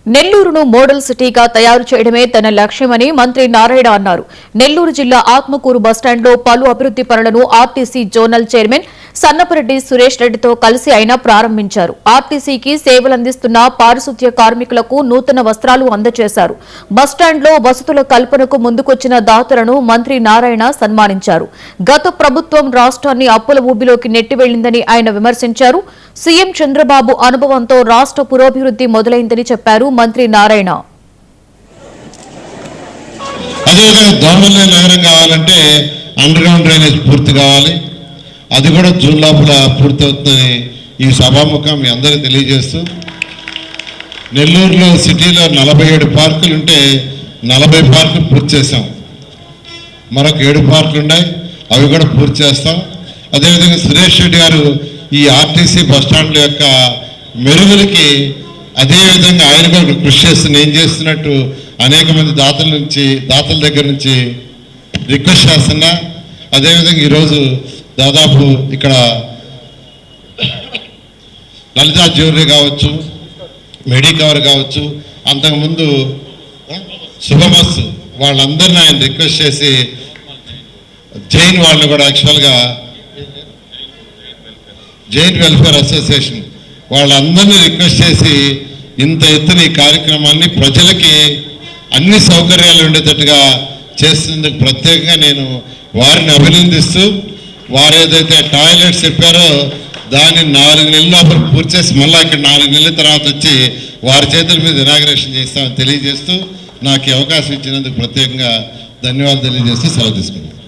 నెల్లూరును model సిటీగా తయారు చేయడమే తన లక్ష్యమని మంత్రి నారాయణ అన్నారు. నెల్లూరు జిల్లా ఆత్మకూరు బస్టాండ్లో పలు అభివృద్ది పనులను RTC zonal chairman Sannapareddy Suresh రెడ్డితో కలిసి ఆయన ప్రారంభించారు. ఆర్టీసీకి సేవలందిస్తున్న పారిశుద్ధ్య కార్మికులకు నూతన వస్త్రాలు అందజేశారు. బస్టాండ్లో వసతుల కల్పనకు ముందుకొచ్చిన దాతలను మంత్రి నారాయణ సన్మానించారు. గత ప్రభుత్వం రాష్ట్రాన్ని అప్పుల ఊబిలోకి నెట్టివెళ్లిందని ఆయన విమర్శించారు. సీఎం చంద్రబాబు అనుభవంతో రాష్ట్ర పురోభివృద్ది మొదలైందని చెప్పారు మంత్రి నారాయణ. అదేవిధంగా దోమల్ని నగరం కావాలంటే అండర్ గ్రౌండ్ డ్రైనేజ్ పూర్తి కావాలి. అది కూడా జూన్ లోపల పూర్తవుతుందని ఈ సభాముఖం మీ అందరికీ తెలియజేస్తూ, నెల్లూరులో సిటీలో 47 పార్కులు ఉంటే 40 పార్కులు పూర్తి చేసాం. మరొక 7 పార్కులు ఉన్నాయి, అవి కూడా పూర్తి చేస్తాం. అదేవిధంగా సురేష్ రెడ్డి గారు ఈ ఆర్టీసీ బస్టాండ్ల యొక్క మెరుగులకి అదేవిధంగా ఆయన కూడా కృషి చేస్తూ నేను చేస్తున్నట్టు అనేక మంది దాతల దగ్గర నుంచి రిక్వెస్ట్ చేస్తున్నా. అదేవిధంగా ఈరోజు దాదాపు ఇక్కడ లలితా జ్యువెలరీ కావచ్చు, మెడికవర్ కావచ్చు, అంతకుముందు శుభమస్సు వాళ్ళందరినీ ఆయన రిక్వెస్ట్ చేసి జైన్ వాళ్ళు కూడా యాక్చువల్గా జైన్ వెల్ఫేర్ అసోసియేషన్ వాళ్ళందరినీ రిక్వెస్ట్ చేసి ఇంత ఎత్తున ఈ కార్యక్రమాన్ని ప్రజలకి అన్ని సౌకర్యాలు ఉండేటట్టుగా చేసేందుకు ప్రత్యేకంగా నేను వారిని అభినందిస్తూ, వారు ఏదైతే టాయిలెట్స్ చెప్పారో దాన్ని 4 నెలల లోపల పూర్తి చేసి మళ్ళీ ఇక్కడ 4 నెలల తర్వాత వచ్చి వారి చేతుల మీద ఇనాగ్రేషన్ చేస్తామని తెలియజేస్తూ, నాకు ఈ అవకాశం ఇచ్చినందుకు ప్రత్యేకంగా ధన్యవాదాలు తెలియజేస్తూ సెలవు తీసుకున్నాను.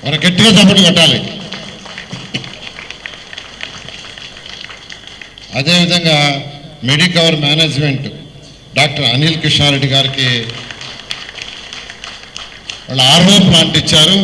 మన గట్టిగా చప్పట్లు కొట్టాలి. అదేవిధంగా Medicover management doctor Anil Krishnareddy గారికి వాళ్ళ ఆర్ఓ ప్లాంట్ ఇచ్చారు.